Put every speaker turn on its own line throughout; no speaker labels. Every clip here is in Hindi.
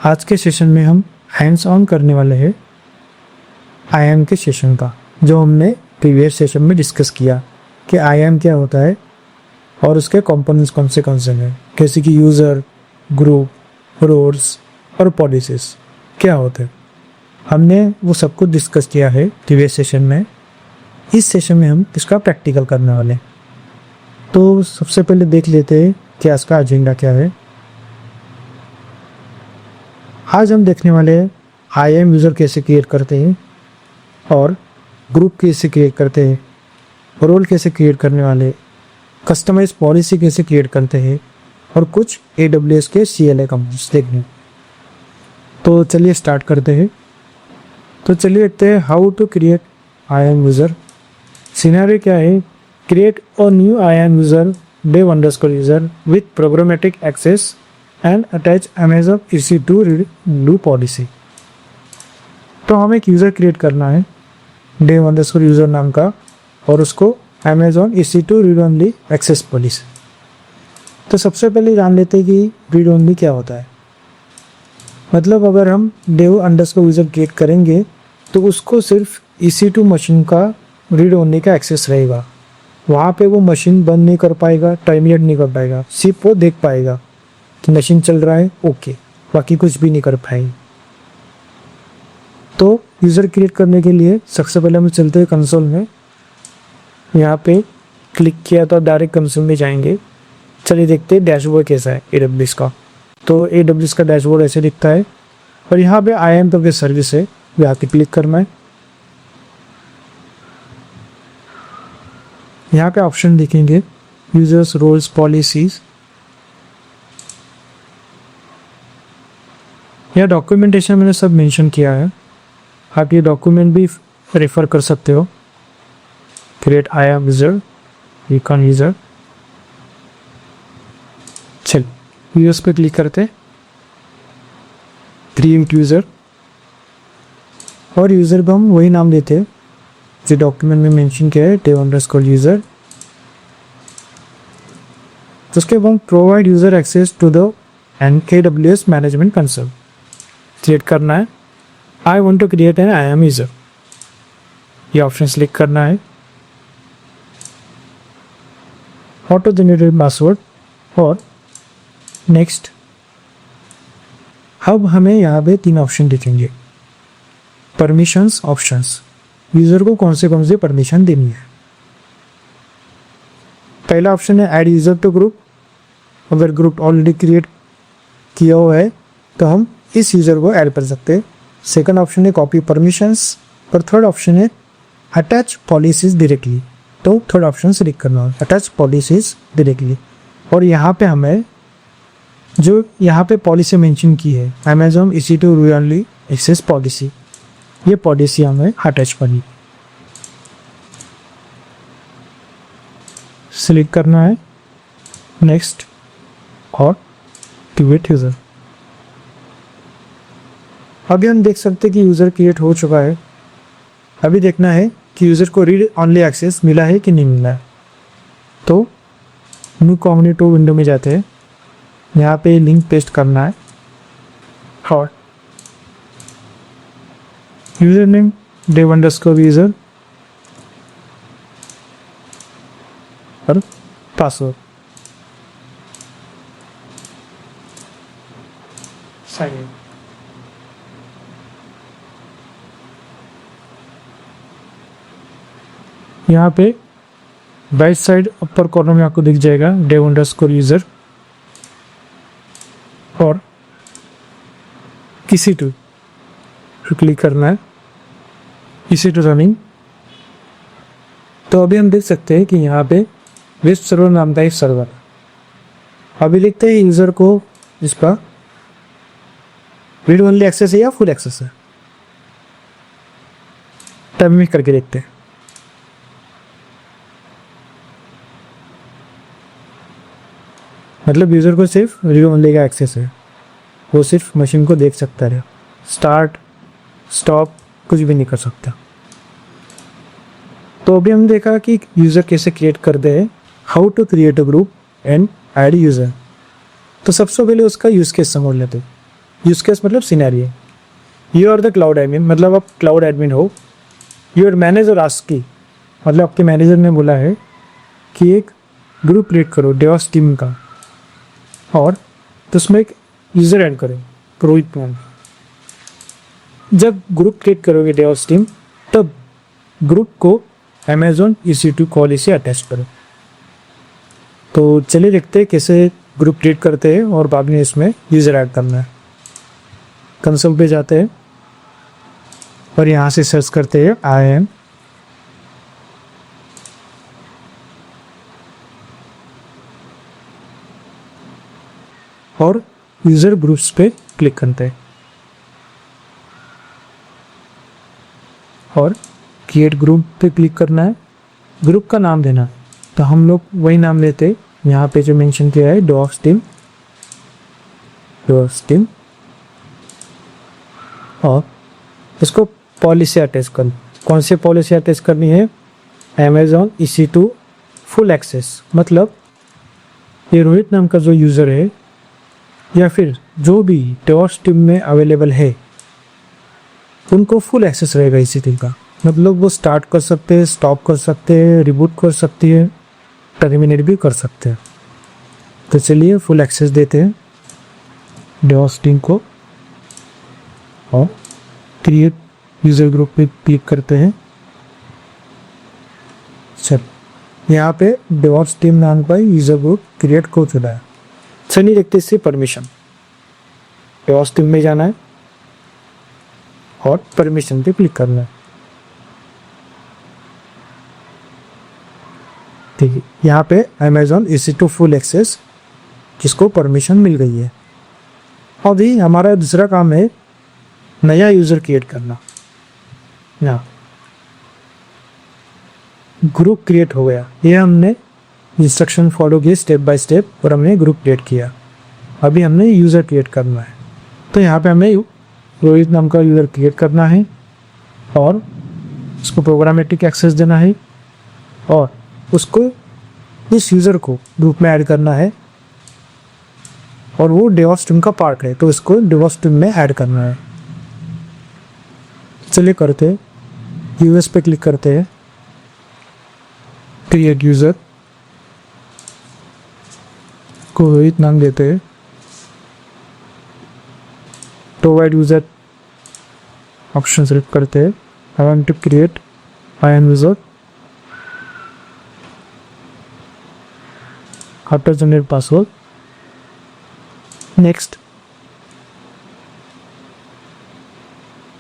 आज के सेशन में हम हैंड्स ऑन करने वाले हैं IAM के सेशन का, जो हमने प्रीवियस सेशन में डिस्कस किया कि IAM क्या होता है और उसके कंपोनेंट्स कौन से हैं, जैसे कि यूज़र, ग्रुप, रोल्स और पॉलिसीज क्या होते हैं। हमने वो सब कुछ डिस्कस किया है प्रीवियस सेशन में। इस सेशन में हम इसका प्रैक्टिकल करने वाले हैं। तो सबसे पहले देख लेते हैं कि आज का एजेंडा क्या है। आज हम देखने वाले हैं IAM यूज़र कैसे क्रिएट करते हैं और ग्रुप कैसे क्रिएट करते हैं, रोल कैसे क्रिएट करने वाले, कस्टमाइज पॉलिसी कैसे क्रिएट करते हैं और कुछ AWS के CLI कंपोनेंट्स देखने। तो चलिए स्टार्ट करते हैं। तो चलिए देखते हैं how to create IAM user. Scenario क्या है, create a new IAM user dev_user with programmatic access and attach Amazon EC2 redo policy। तो हमें एक यूज़र क्रिएट करना है dev_user नाम का और उसको Amazon EC2 read only access policy। तो सबसे पहले जान लेते हैं कि read only क्या होता है। मतलब अगर हम dev_user क्रिएट करेंगे तो उसको सिर्फ EC2 मशीन का रीड ओनली का एक्सेस रहेगा। वहाँ पे वो मशीन बंद नहीं कर पाएगा, टर्मिनेट नहीं कर पाएगा, सिर्फ वो देख पाएगा कि मशीन चल रहा है, ओके, बाकी कुछ भी नहीं कर पाएगी। तो यूज़र क्रिएट करने के लिए सबसे पहले हम चलते हैं कंसोल में। यहाँ पे क्लिक किया तो डायरेक्ट कंसोल में जाएंगे। चलिए देखते हैं डैशबोर्ड कैसा है AWS का। तो AWS का डैशबोर्ड ऐसे दिखता है और यहाँ पे IAM करके सर्विस है, यहाँ पे क्लिक करना है। यहाँ पे ऑप्शन दिखेंगे यूजर्स, रोल्स, पॉलिसीज। यह डॉक्यूमेंटेशन मैंने सब मेंशन किया है, आप ये डॉक्यूमेंट भी रेफर कर सकते हो। Create IAM user, recon user. चल यूजर्स पे क्लिक करते, क्रिएट यूजर और यूजर को हम वही नाम देते हैं जो डॉक्यूमेंट में मेंशन किया है, dev_user। तो उसके बाद provide user access to the AWS management console create करना है। I want to create an IAM user, ये ऑप्शन सेलेक्ट करना है। ऑटो जनरेटेड पासवर्ड और नेक्स्ट। अब हमें यहाँ पे 3 ऑप्शन दिखेंगे, परमिशंस ऑप्शंस, यूजर को कौन से परमिशन देनी है। पहला ऑप्शन है ऐड यूजर टू ग्रुप। अगर ग्रुप ऑलरेडी क्रिएट किया हुआ है तो हम इस यूजर को ऐड कर सकते हैं। सेकंड ऑप्शन है कॉपी परमिशंस और थर्ड ऑप्शन है अटैच पॉलिसीज डायरेक्टली। तो थर्ड ऑप्शन सेलेक्ट करना है, अटैच पॉलिसीज डायरेक्टली। और यहाँ पे हमें जो यहाँ पे पॉलिसी मेंशन की है Amazon EC2 read only access policy, ये पॉलिसी हमें अटैच करनी, सिलेक्ट करना है, नेक्स्ट और क्रिएट यूज़र। अभी हम देख सकते हैं कि यूज़र क्रिएट हो चुका है। अभी देखना है कि यूज़र को रीड ऑनली एक्सेस मिला है कि नहीं मिला है। तो न्यू कॉग्निटो विंडो में जाते हैं, यहाँ पे लिंक पेस्ट करना है और यूजर नेम dev_user और पासवर्ड, साइन इन। यहाँ पे राइट साइड अपर कॉर्नर में आपको दिख जाएगा dev_user और EC2 क्लिक करना है, EC2 रनिंग। तो अभी हम देख सकते हैं कि यहाँ पे वेब सर्वर नाम का एक सर्वर। अभी देखते हैं यूज़र को इसका रीड ओनली एक्सेस है या फुल एक्सेस है। टाइमिंग करके देखते हैं। मतलब यूज़र को सिर्फ रीड ओनली का एक्सेस है, वो सिर्फ मशीन को देख सकता है, स्टार्ट स्टॉप कुछ भी नहीं कर सकता। तो अभी हम देखा कि यूज़र कैसे क्रिएट करते हैं, how to create a group and add user. तो सबसे पहले उसका यूज़ केस समझ लेते हैं। यूज केस मतलब scenario, you are the cloud admin, मतलब आप क्लाउड एडमिन हो। योर मैनेजर आस्क की, मतलब आपके मैनेजर ने बोला है कि एक ग्रुप क्रिएट करो डेवॉप्स टीम का, और तो उसमें एक यूज़र ऐड करो रोहित नाम। जब ग्रुप क्रिएट करोगे डेवॉप्स टीम, तब ग्रुप को अमेजोन EC2 कॉल से अटैच करो। तो चलिए देखते हैं कैसे ग्रुप क्रिएट करते हैं और बाद में इसमें यूज़र ऐड करना है। कंसोल पे जाते हैं और यहाँ से सर्च करते हैं IAM, और यूज़र ग्रुप्स पे क्लिक करते हैं और क्रिएट ग्रुप पे क्लिक करना है। ग्रुप का नाम देना, तो हम लोग वही नाम लेते हैं यहाँ पे जो मेंशन किया है, डेवॉप्स टीम, और इसको पॉलिसी अटैच कर। कौन सी पॉलिसी अटैच करनी है? अमेजोन EC2 फुल एक्सेस, मतलब ये रोहित नाम का जो यूज़र है या फिर जो भी डेवॉप्स टीम में अवेलेबल है, उनको फुल एक्सेस रहेगा EC2 का। मतलब वो स्टार्ट कर सकते हैं, स्टॉप कर सकते हैं, रिबूट कर सकती है, टर्मिनेट भी कर सकते हैं। तो चलिए फुल एक्सेस देते हैं डेवॉप्स टीम को और क्रिएट यूज़र ग्रुप पे क्लिक करते हैं। चल, यहाँ पे डेवॉप्स टीम नाम का यूज़र ग्रुप क्रिएट हो चुका है। चलिए देखते इससे परमिशन। डेवॉप्स टीम में जाना है और परमिशन पे क्लिक करना है। ठीक है, यहाँ पे अमेजोन EC2 फुल एक्सेस, जिसको परमिशन मिल गई है। अभी हमारा दूसरा काम है नया यूज़र क्रिएट करना। यहाँ ग्रुप क्रिएट हो गया, ये हमने इंस्ट्रक्शन फॉलो किए स्टेप बाय स्टेप और हमने ग्रुप क्रिएट किया। अभी हमने यूज़र क्रिएट करना है, तो यहाँ पे हमें रोहित नाम का यूज़र क्रिएट करना है और उसको प्रोग्रामेटिक एक्सेस देना है और उसको इस यूज़र को ग्रुप में ऐड करना है, और वो डेवॉप्स टीम का पार्ट है, तो इसको डेवॉप्स टीम में ऐड करना है। चलिए करते हैं, यूएस पे क्लिक करते हैं, क्रिएट यूज़र को रोहित नाम देते हैं, प्रोवाइड यूज़र ऑप्शन सेलेक्ट करते हैं। I want to create IAM user, after generate password, next,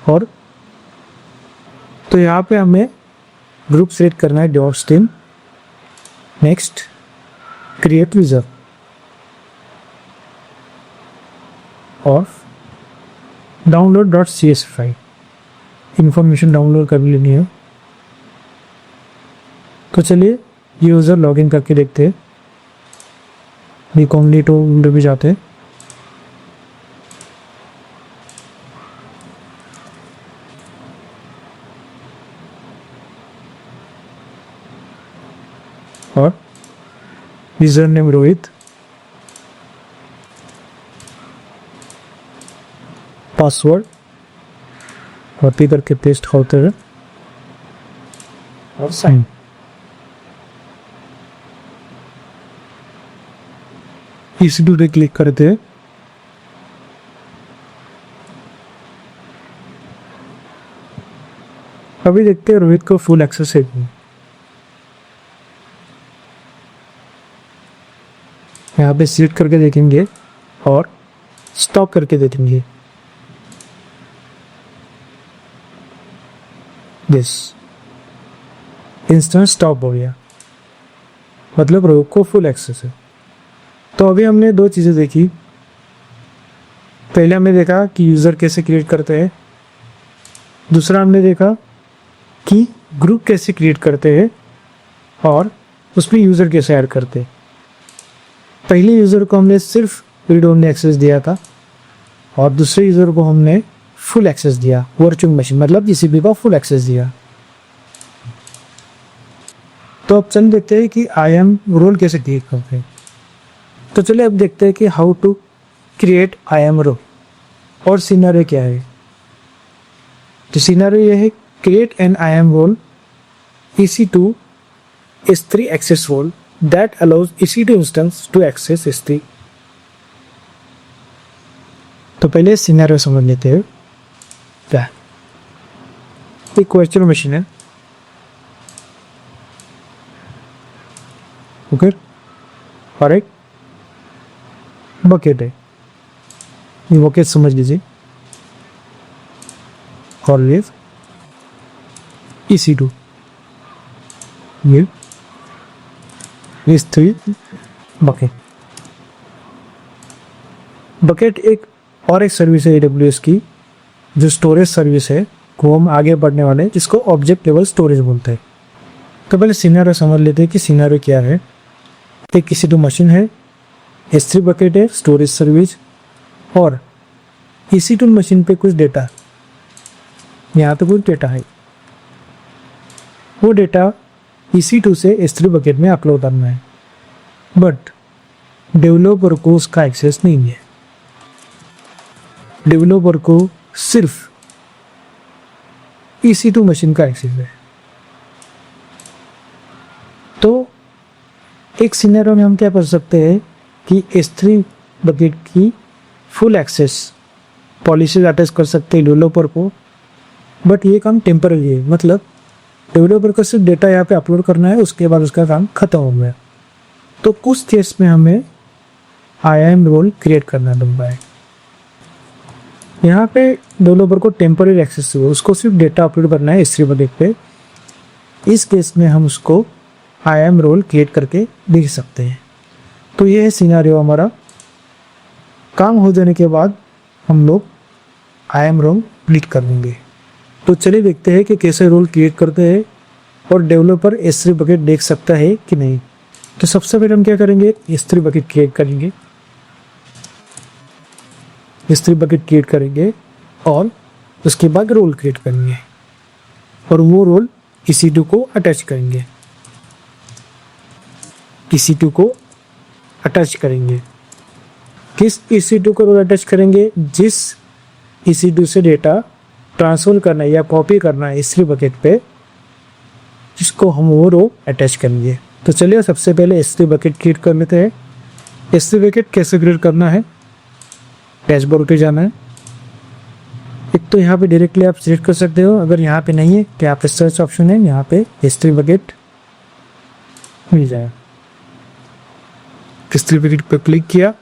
और तो यहाँ पे हमें ग्रुप सेलेक्ट करना है DevOps team, next, create user, और download.csv फाइल इंफॉर्मेशन डाउनलोड कर लेनी है। तो चलिए यूज़र लॉगिन करके देखते हैं। बीकॉम टू विंडो भी जाते हैं और user name Rohit, password copy करके पेस्ट होते हुए और साइन। EC2 पे क्लिक करते हैं, अभी देखते हैं रोहित को फुल एक्सेस है। यहाँ पे सिलेक्ट करके देखेंगे और स्टॉप करके देखेंगे। दिस इंस्टेंट स्टॉप हो गया, मतलब रोहित को फुल एक्सेस है। तो अभी हमने दो चीज़ें देखी। पहले हमने देखा कि यूज़र कैसे क्रिएट करते हैं, दूसरा हमने देखा कि ग्रुप कैसे क्रिएट करते हैं और उसमें यूज़र कैसे ऐड करते हैं। पहले यूज़र को हमने सिर्फ रीड ओनली एक्सेस दिया था और दूसरे यूज़र को हमने फुल एक्सेस दिया, वर्चुअल मशीन मतलब GCP का फुल एक्सेस दिया। तो अब चल देखते हैं कि IAM रोल कैसे क्रिएट करते हैं। तो चलिए अब देखते हैं कि how to create IAM role. और सिनेरियो क्या है? तो सिनेरियो ये है, create an IAM role EC2 S3 access role that allows EC2 instance to access S3। तो पहले सिनेरियो समझ लेते हैं। क्या एक क्वेश्चन मशीन है, ओके, और एक बकेट है। ये बकेट समझ लीजिए, और ये EC2, ये S3 बकेट। बकेट एक और एक सर्विस है AWS की, जो स्टोरेज सर्विस है, को हम आगे बढ़ने वाले हैं, जिसको ऑब्जेक्ट लेवल स्टोरेज बोलते हैं। तो पहले सिनेरियो समझ लेते हैं कि सिनेरियो क्या है। एक EC2 मशीन है, S3 बकेट है, स्टोरेज सर्विस, और EC2 मशीन पे कुछ डेटा, यहाँ पे कुछ डेटा है। वो डेटा EC2 से S3 बकेट में अपलोड करना है, बट डेवलपर को उसका एक्सेस नहीं है। डेवलपर को सिर्फ EC2 मशीन का एक्सेस है। तो एक सिनेरियो में हम क्या कर सकते हैं कि S3 बकेट की फुल एक्सेस पॉलिसीज अटैच कर सकते हैं डेवलपर को, बट ये काम टेम्पररी है। मतलब डेवलपर को सिर्फ डेटा यहाँ पे अपलोड करना है, उसके बाद उसका काम खत्म हो गया। तो कुछ केस में हमें IAM रोल क्रिएट करना लंबा है। यहाँ पे डेवलपर को टेम्पररी एक्सेस हो, उसको सिर्फ डेटा अपलोड करना है S3 बकेट पे। इस केस में हम उसको IAM रोल क्रिएट करके देख सकते हैं। तो ये है सिनेरियो हमारा। काम हो जाने के बाद हम लोग IAM रोल क्रिएट कर देंगे। तो चलिए देखते हैं कि कैसे रोल क्रिएट करते हैं और डेवलपर S3 बकेट देख सकता है कि नहीं। तो सबसे पहले हम क्या करेंगे, S3 बकेट क्रिएट करेंगे। S3 बकेट क्रिएट करेंगे और उसके बाद रोल क्रिएट करेंगे, और वो रोल EC2 को अटैच करेंगे। EC2 को अटैच करेंगे। किस EC2 को रोल अटैच करेंगे? जिस EC2 से डेटा ट्रांसफर करना है या कॉपी करना है S3 बकेट पे, जिसको हम वो रो अटैच करेंगे। तो चलिए सबसे पहले S3 बकेट क्रिएट कर लेते हैं। S3 बकेट कैसे क्रिएट करना है? डैशबोर्ड पे जाना है। एक तो यहाँ पे डायरेक्टली आप सिलेक्ट कर सकते हो, अगर यहाँ पे नहीं है तो यहाँ पे सर्च ऑप्शन है, यहाँ पे S3 बकेट मिल जाएगा। S3 बकेट पर क्लिक किया,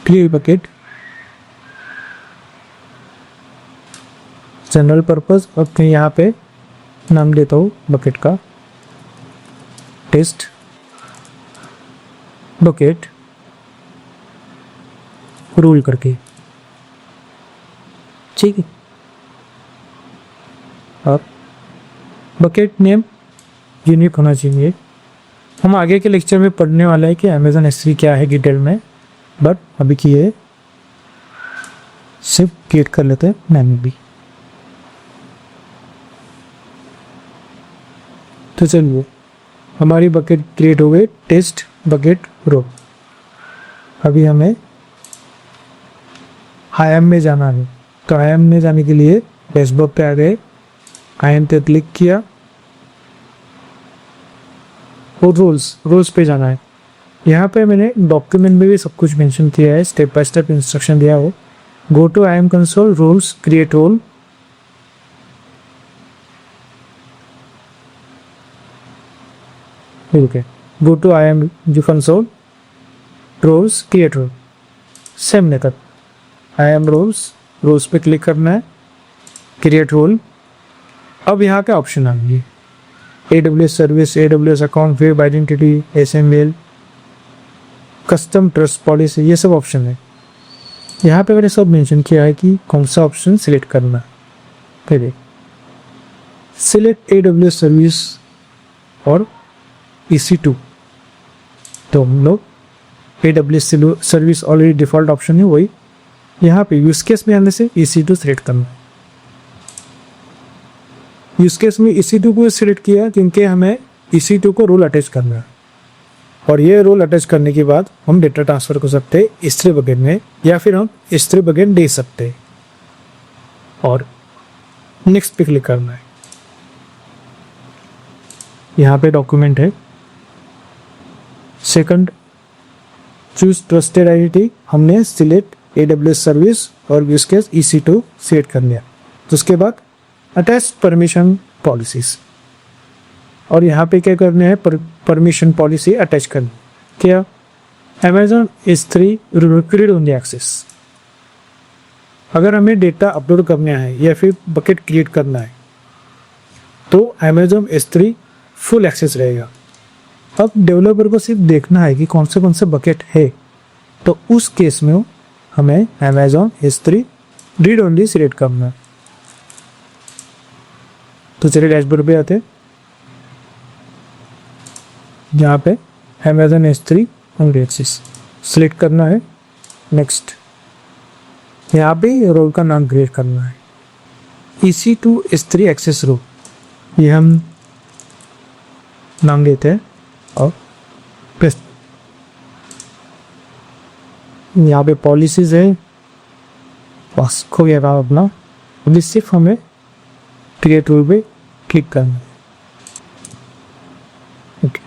क्लियर बकेट, जनरल पर्पस। अब मैं यहाँ पे नाम देता हूँ बकेट का, टेस्ट बकेट रूल करके, ठीक है। अब बकेट नेम यूनिक होना चाहिए। हम आगे के लेक्चर में पढ़ने वाला है कि अमेजन S3 क्या है डिटेल में, बट अभी की ये सिर्फ क्रिएट कर लेते हैं मैन्युअली। तो चलिए हमारी बकेट क्रिएट हो गई, टेस्ट बकेट रो। अभी हमें IAM में जाना है। तो IAM में जाने के लिए डैशबोर्ड पे आ गए, IAM पे क्लिक किया और रोल्स पे जाना है। यहाँ पे मैंने डॉक्यूमेंट में भी सब कुछ मेंशन किया है, स्टेप बाय स्टेप इंस्ट्रक्शन दिया हो। Go to IAM console, roles, create role. ठीक है, गो टू IAM जो console, roles, create role, same method. IAM roles पे क्लिक करना है, क्रिएट रोल। अब यहाँ के ऑप्शन आ गए, AWS service, AWS account, web identity, SML, custom trust policy, ये सब ऑप्शन है। यहाँ पे मैंने सब मेंशन किया है कि कौन सा ऑप्शन सिलेक्ट करना। फिर सिलेक्ट AWS सर्विस और EC2। तो हम लोग AWS service already default option है, वही यहाँ पे यूज केस में आने से EC2 सिलेक्ट करना। यूज केस में EC2 को सिलेक्ट किया क्योंकि हमें EC2 को रोल अटैच करना है, और ये रोल अटैच करने के बाद हम डेटा ट्रांसफर कर सकते हैं S3 बकेट में, या फिर हम S3 बकेट दे सकते हैं और नेक्स्ट पे क्लिक करना है। यहाँ पे डॉक्यूमेंट है। सेकंड, चूज ट्रस्टेड आइडेंटिटी, हमने सिलेक्ट AWS सर्विस और यूज केस EC2 सिलेक्ट कर लिया। तो उसके बाद अटैच परमिशन पॉलिसीज, और यहाँ पे क्या करना है, परमिशन पॉलिसी अटैच करनी। क्या, Amazon S3 request only access. अगर हमें डेटा अपलोड करना है या फिर बकेट क्रिएट करना है तो Amazon S3 फुल एक्सेस रहेगा। अब डेवलपर को सिर्फ देखना है कि कौन से बकेट है, तो उस केस में हमें Amazon S3 read only select करना है। तो चलिए डैशबोर्ड पे आते हैं। यहाँ पे Amazon S3 only access select करना है। नेक्स्ट, यहाँ पे रोल का नाम क्रिएट करना है, EC2 S3 एक्सेस रोल, ये हम नाम देते हैं और पेस्ट। यहाँ पे पॉलिसीज है, बस खो गया काम अपना। अभी सिर्फ हमें क्रिएट रोल पे क्लिक करना है। Okay,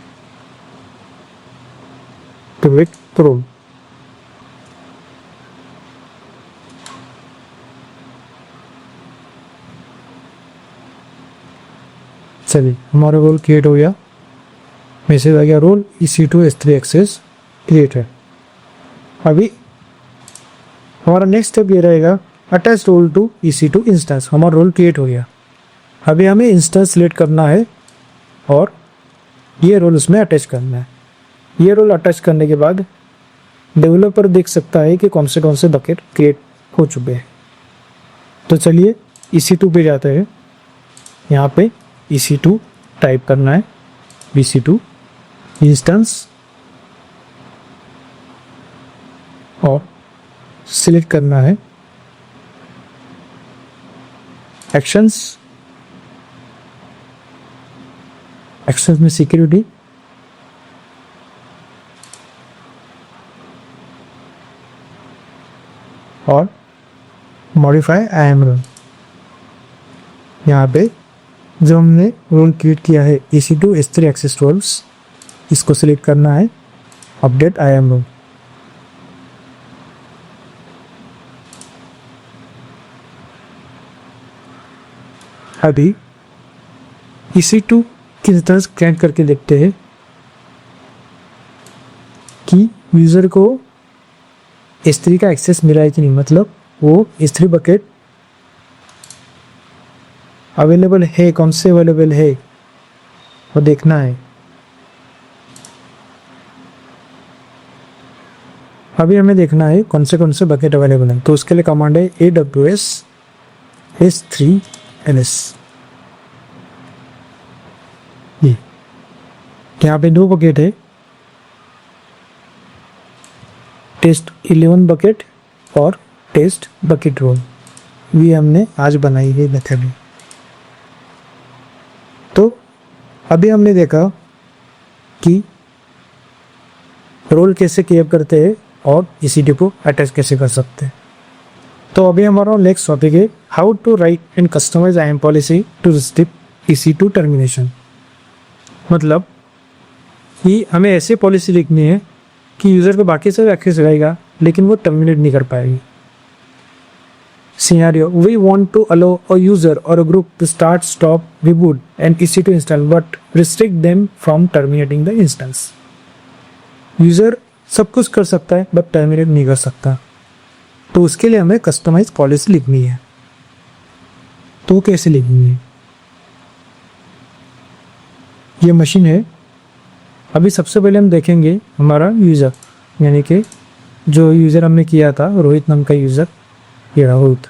create role. चलिए, हमारा रोल क्रिएट हो गया। मैसेज आ गया, role EC2 S3 access create है। अभी हमारा नेक्स्ट स्टेप ये रहेगा, attach role to EC2 instance. हमारा रोल क्रिएट हो गया। अभी हमें इंस्टेंस सिलेक्ट करना है और ये रोल उसमें अटैच करना है। ये रोल अटैच करने के बाद डेवलपर देख सकता है कि कौन से बकेट क्रिएट हो चुके हैं। तो चलिए EC2 पे जाते हैं। यहाँ पे EC2 टाइप करना है, EC2 इंस्टेंस, और सिलेक्ट करना है एक्शंस। एक्शंस में सिक्योरिटी, और मॉडिफाई IAM रोल। यहाँ पे जो हमने रोल क्रिएट किया है EC2 S3 एक्सेस रोल्स, इसको सिलेक्ट करना है, अपडेट IAM रोल। अभी EC2 की तरह स्कैन करके देखते हैं कि यूज़र को S3 का एक्सेस मिला है कि नहीं, मतलब वो S3 बकेट अवेलेबल है, कौन से अवेलेबल है वो देखना है। अभी हमें देखना है कौन से बकेट अवेलेबल हैं। तो उसके लिए कमांड है AWS S3 LS। ये यहाँ पे 2 बकेट है, टेस्ट 11 बकेट और टेस्ट बकेट रोल। ये हमने आज बनाई है मेथड। तो अभी हमने देखा कि रोल कैसे क्रिएट करते हैं और EC2 को अटैच कैसे कर सकते हैं। तो अभी हमारा नेक्स्ट टॉपिक है how to write and customize IAM policy to restrict EC2 termination. मतलब कि हमें ऐसी पॉलिसी लिखनी है कि यूज़र को बाकी सब एक्सेस रहेगा लेकिन वो टर्मिनेट नहीं कर पाएगी। Scenario: we want to allow a user or a group to start, stop, reboot an EC2 instance but restrict them from terminating the instance. User सब कुछ कर सकता है बट टर्मिनेट नहीं कर सकता। तो उसके लिए हमें कस्टमाइज पॉलिसी लिखनी है। तो कैसे लिखनी है? ये मशीन है। अभी सबसे पहले हम देखेंगे हमारा यूज़र, यानी कि जो यूज़र हमने किया था, रोहित नाम का यूज़र, ये रोहित,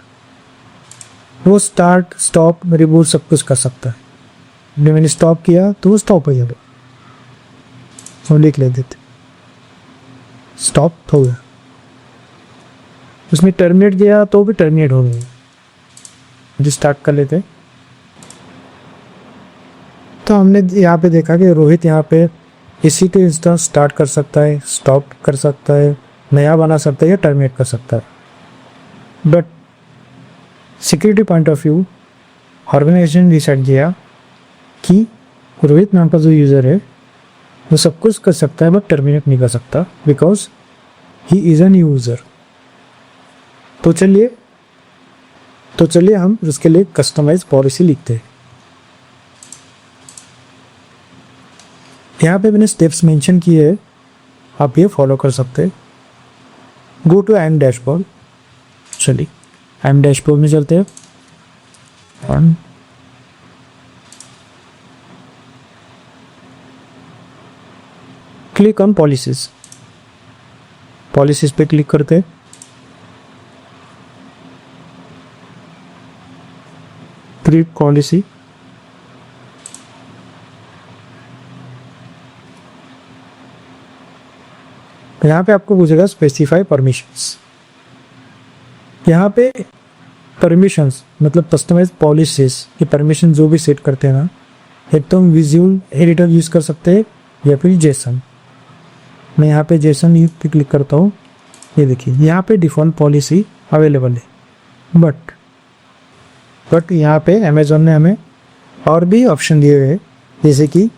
वो स्टार्ट, स्टॉप, रिबूट सब कुछ कर सकता है। जब मैंने स्टॉप किया तो वो स्टॉप हो गया। वो लिख लेते थे, स्टॉप हो गया। उसमें टर्मिनेट गया तो भी टर्मिनेट हो गया। जो स्टार्ट कर लेते, तो हमने यहाँ पे देखा कि रोहित यहाँ पे इसी के इंस्टेंस स्टार्ट कर सकता है, स्टॉप कर सकता है, नया बना सकता है या टर्मिनेट कर सकता है। But security point of view organization decide किया कि रोहित नाम का जो यूज़र है वो सब कुछ कर सकता है बट टर्मिनेट नहीं कर सकता, because he is an user. तो चलिए हम उसके लिए कस्टमाइज पॉलिसी लिखते हैं। यहाँ पे मैंने स्टेप्स मेंशन किए हैं, आप ये फॉलो कर सकते हैं। गो टू एम डैशबोर्ड, चलिए एम डैशबोर्ड में चलते हैं। क्लिक ऑन पॉलिसीज, पॉलिसीज पे क्लिक करते हैं। क्रिएट पॉलिसी, यहाँ पे आपको पूछेगा स्पेसिफाई परमिशंस। यहाँ पे परमिशंस मतलब कस्टमाइज पॉलिसीज की परमिशन जो भी सेट करते हैं ना, एक तो हम विजुअल एडिटर यूज़ कर सकते हैं या फिर जेसन। मैं यहाँ पे जेसन पे क्लिक करता हूँ। ये देखिए यहाँ पे डिफ़ॉल्ट पॉलिसी अवेलेबल है, बट यहाँ पे अमेज़ॉन ने हमें और भी ऑप्शन दिए हुए हैं, जैसे कि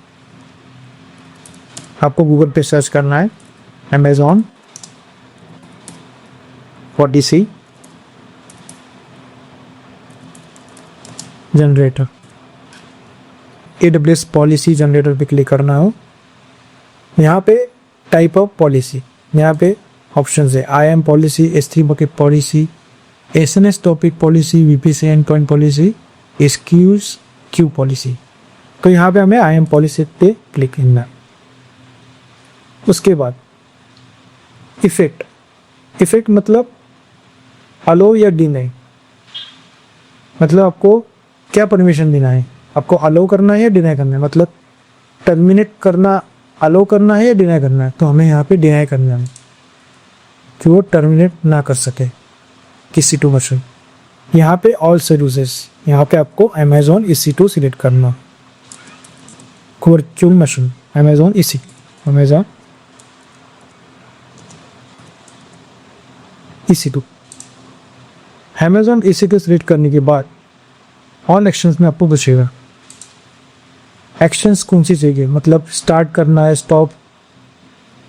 आपको गूगल पे सर्च करना है Amazon policy generator, AWS policy generator पे क्लिक करना हो। यहाँ पे टाइप ऑफ पॉलिसी, यहाँ पे ऑप्शंस है IAM policy, S3 bucket policy, SNS topic policy, VPC endpoint policy, SQS Q policy. तो यहाँ पे हमें IAM पॉलिसी पे क्लिक करना है। उसके बाद इफेक्ट मतलब अलो या डिनाई, मतलब आपको क्या परमिशन देना है, आपको अलो करना है या डिनाई करना है, मतलब टर्मिनेट करना अलो करना है या डिनाई करना है। तो हमें यहाँ पे डिनाई करना है कि वो टर्मिनेट ना कर सके किसी टू मशीन। यहाँ पे ऑल सर्विसेज, यहाँ पे आपको अमेज़ॉन EC2 सिलेक्ट करना। Virtual machine Amazon EC2 Amazon EC2 select करने के बाद ऑल एक्शंस में आपको पूछेगा एक्शंस कौन सी चाहिए, मतलब स्टार्ट करना है, स्टॉप,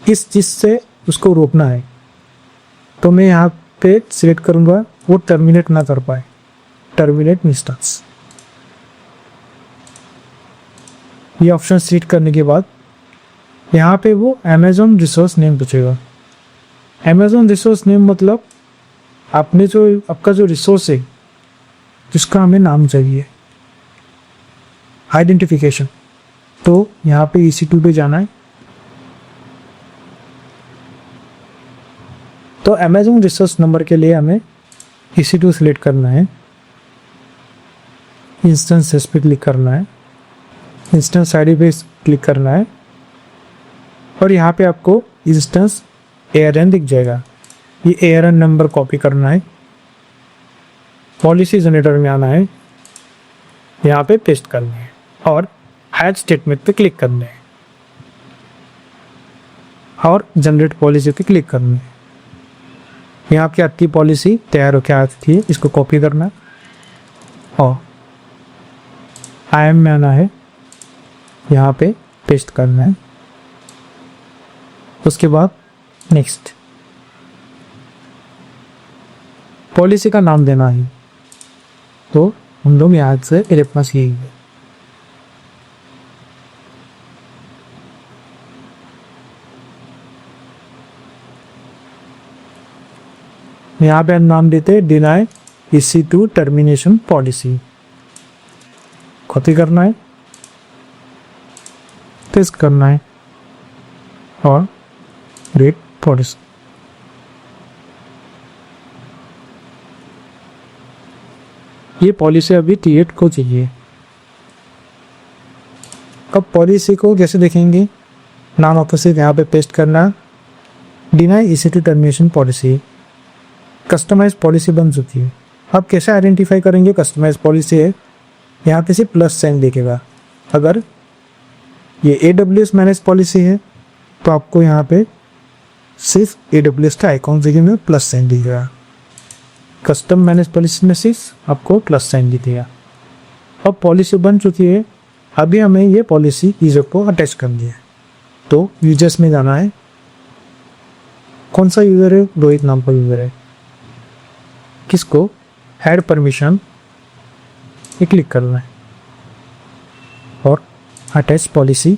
किस चीज़ से उसको रोकना है। तो मैं यहाँ पे सिलेक्ट करूँगा वो टर्मिनेट ना कर पाए, टर्मिनेट इंस्टेंस। ये ऑप्शन सिलेक्ट करने के बाद यहाँ पे वो अमेज़ॉन रिसोर्स नेम पूछेगा। अमेज़ॉन रिसोर्स नेम मतलब आपने जो आपका जो रिसोर्स है जिसका हमें नाम चाहिए, आइडेंटिफिकेशन। तो यहाँ पे EC2 पे जाना है। तो अमेज़ॉन रिसोर्स नंबर के लिए हमें EC2 सिलेक्ट करना है, इंस्टेंसेस पे क्लिक करना है, इंस्टेंस आईडी पे क्लिक करना है और यहाँ पे आपको इंस्टेंस ARN दिख जाएगा। ये ARN नंबर कॉपी करना है, पॉलिसी जनरेटर में आना है, यहाँ पे पेस्ट करना है और हैश स्टेटमेंट पे क्लिक करना है और जनरेट पॉलिसी पे क्लिक करना है। यहाँ पे आपकी पॉलिसी तैयार होकर आती है, इसको कॉपी करना और IAM में आना है, यहाँ पे पेस्ट करना है। उसके बाद नेक्स्ट पॉलिसी का नाम देना है। तो हम लोग यहाँ से मेरे पास यही है। यहाँ पे हम नाम देते हैं deny EC2 termination policy. Copy करना है, पेस्ट करना है और रेट पॉलिसी। ये पॉलिसी अभी T8 को चाहिए। अब पॉलिसी को कैसे देखेंगे, नाम ऑपोजिट यहाँ पे पेस्ट करना, deny EC2 termination policy, customize policy बन चुकी है। अब कैसे आइडेंटिफाई करेंगे कस्टमाइज पॉलिसी है, यहाँ पे से प्लस साइन दिखेगा। अगर ये AWS मैनेज पॉलिसी है तो आपको यहाँ पे सिर्फ AWS का आइकॉन देखिए में प्लस साइन दिखेगा। कस्टम मैनेज पॉलिसी में सिर्फ आपको प्लस साइन दिखेगा। अब पॉलिसी बन चुकी है, अभी हमें ये पॉलिसी यूज़र को अटैच करनी है। तो यूजर्स में जाना है, कौन सा यूज़र है, रोहित नाम का यूज़र है, किसको ऐड परमिशन ये क्लिक करना है और अटैच पॉलिसी,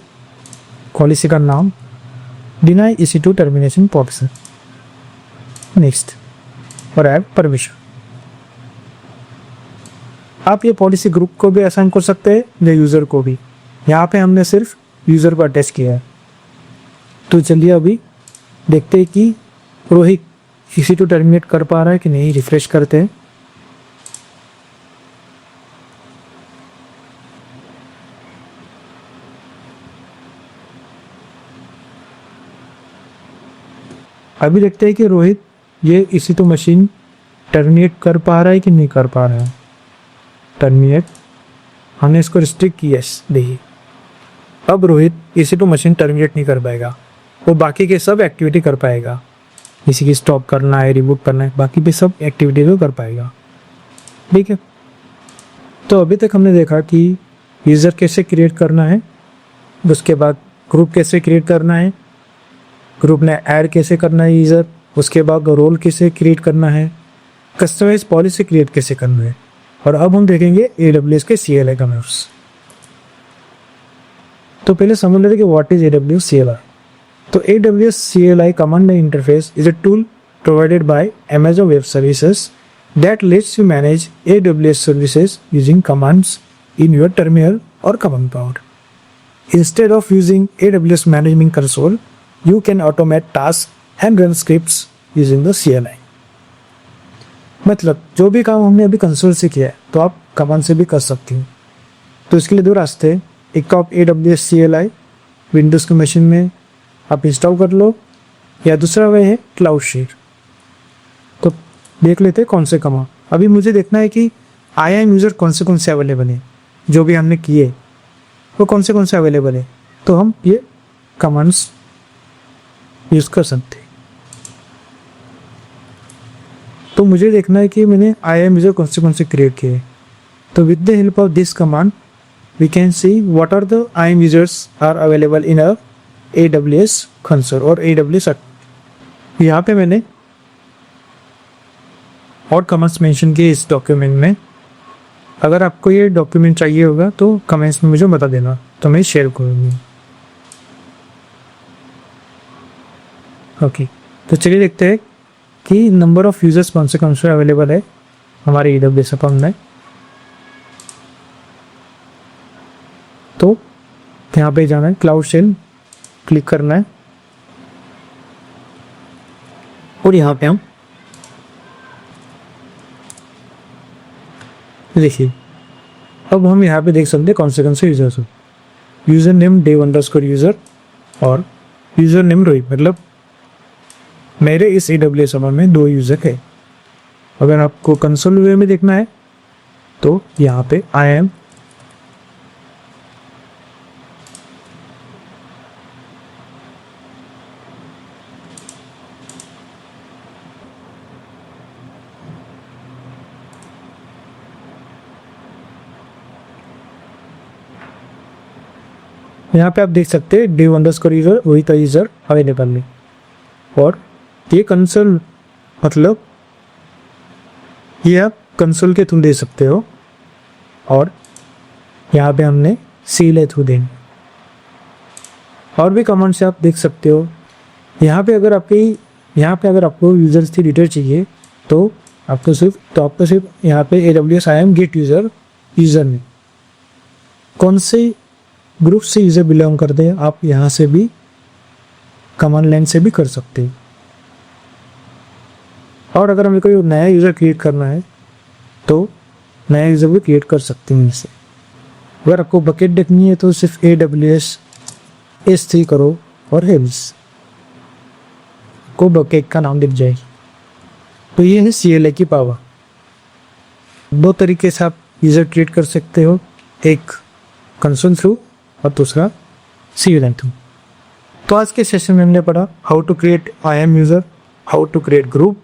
पॉलिसी का नाम डिनाई इसी टू टर्मिनेशन पॉलिसी, नेक्स्ट और ऐड परमिशन। आप ये पॉलिसी ग्रुप को भी असाइन कर सकते हैं या यूज़र को भी। यहाँ पे हमने सिर्फ यूज़र को अटैच किया है। तो चलिए अभी देखते हैं कि रोहित इसी टू टर्मिनेट कर पा रहा है कि नहीं। रिफ्रेश करते हैं। अभी देखते हैं कि रोहित ये इसी तो मशीन टर्मिनेट कर पा रहा है कि नहीं कर पा रहा है। टर्मिनेट, हमने इसको रिस्ट्रिक्ट किया, देखिए अब रोहित इसी तो मशीन टर्मिनेट नहीं कर पाएगा, वो बाकी के सब एक्टिविटी कर पाएगा। किसी की स्टॉप करना है, रिबूट करना है, बाकी भी सब एक्टिविटी तो कर पाएगा। ठीक है, तो अभी तक हमने देखा कि यूज़र कैसे क्रिएट करना है, उसके बाद ग्रुप कैसे क्रिएट करना है, ग्रुप ने ऐड कैसे करना है यूज़र, उसके बाद रोल कैसे क्रिएट करना है, कस्टमाइज पॉलिसी क्रिएट कैसे करना है। और अब हम देखेंगे AWS के CLI कमांड्स। तो पहले समझ लेते कि व्हाट इज AWS CLI। तो AWS CLI command interface is a tool provided by Amazon Web Services that lets you manage AWS services using commands in your terminal or command prompt. Instead of using AWS Management Console, you can automate tasks and run scripts using the CLI. मतलब जो भी काम हमने अभी कंसोल से किया है तो आप कमांड से भी कर सकते हैं। तो इसके लिए दो रास्ते हैं, एक तो आप AWS CLI विंडोज़ की मशीन में आप इंस्टॉल कर लो, या दूसरा वे है क्लाउड शेयर। तो देख लेते हैं कौन से कमांड। अभी मुझे देखना है कि IAM यूज़र कौन से अवेलेबल है, जो भी हमने किए वो कौन से अवेलेबल है। तो हम ये कमांड्स यूज़ कर सकते हैं। तो मुझे देखना है कि मैंने IAM यूज़र कौन से क्रिएट किए। तो with the help of this command we can see what are the IAM users are available in a AWS console और AWS। यहाँ पे मैंने और कमेंट्स मेंशन किए इस डॉक्यूमेंट में। अगर आपको ये डॉक्यूमेंट चाहिए होगा तो कमेंट्स में मुझे बता देना, तो मैं शेयर करूँगी। ओके, तो चलिए देखते हैं कि नंबर ऑफ यूजर्स कौन से अवेलेबल है हमारे AWS अकाउंट में। तो यहाँ पे जाना है, क्लाउड शेल क्लिक करना है और यहाँ पे हम देखिए अब हम यहाँ पे देख सकते हैं कौन से यूजर्स हो। यूज़र नेम dev_user और यूज़र नेम रोहित। मतलब मेरे इस AWS अकाउंट में 2 यूज़र है। अगर आपको कंसोल व्यू में देखना है तो यहाँ पे IAM यहाँ पे आप देख सकते हैं dev_user वही तो यूज़र अवेलेबल है। और ये कंसोल मतलब ये आप कंसोल के थ्रू दे सकते हो। और यहाँ पे हमने CLI थ्रू दें। और भी कमांड से आप देख सकते हो। यहाँ पे अगर आपको यूजर्स की डिटेल चाहिए तो आपको सिर्फ यहाँ पे AWS IAM गेट यूज़र में कौन से ग्रुप से यूज़र बिलोंग करते हैं, आप यहाँ से भी कमांड लाइन से भी कर सकते हैं। और अगर हमें कोई नया यूज़र क्रिएट करना है तो नया यूज़र भी क्रिएट कर सकते हैं इससे। अगर आपको बकेट देखनी है तो सिर्फ AWS S3 करो और हेल्स को बकेट का नाम दिख जाएगी। तो ये है CLI की पावर। 2 तरीके से आप यूज़र क्रिएट कर सकते हो, एक कंसोल थ्रू और दूसरा CLI थ्रू। तो आज के सेशन में हमने पढ़ा how to create IAM user, how to create group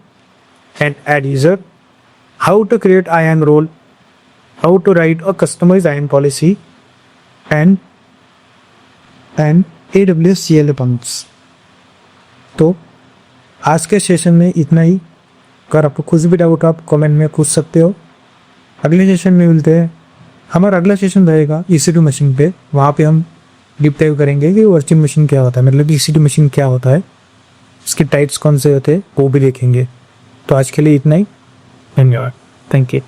and add user, how to create IAM role, how to write a customized IAM policy and AWS CLA points. तो आज के सेशन में इतना ही। अगर आपको कुछ भी डाउट आप कमेंट में पूछ सकते हो। अगले सेशन में मिलते हैं। हमारा अगला सेशन रहेगा EC2 मशीन पे। वहाँ पे हम डीप डाइव करेंगे कि वर्चुअल मशीन क्या होता है, मतलब EC2 मशीन क्या होता है, उसके टाइप्स कौन से होते हैं वो भी देखेंगे। तो आज के लिए इतना ही। धन्यवाद। Thank you.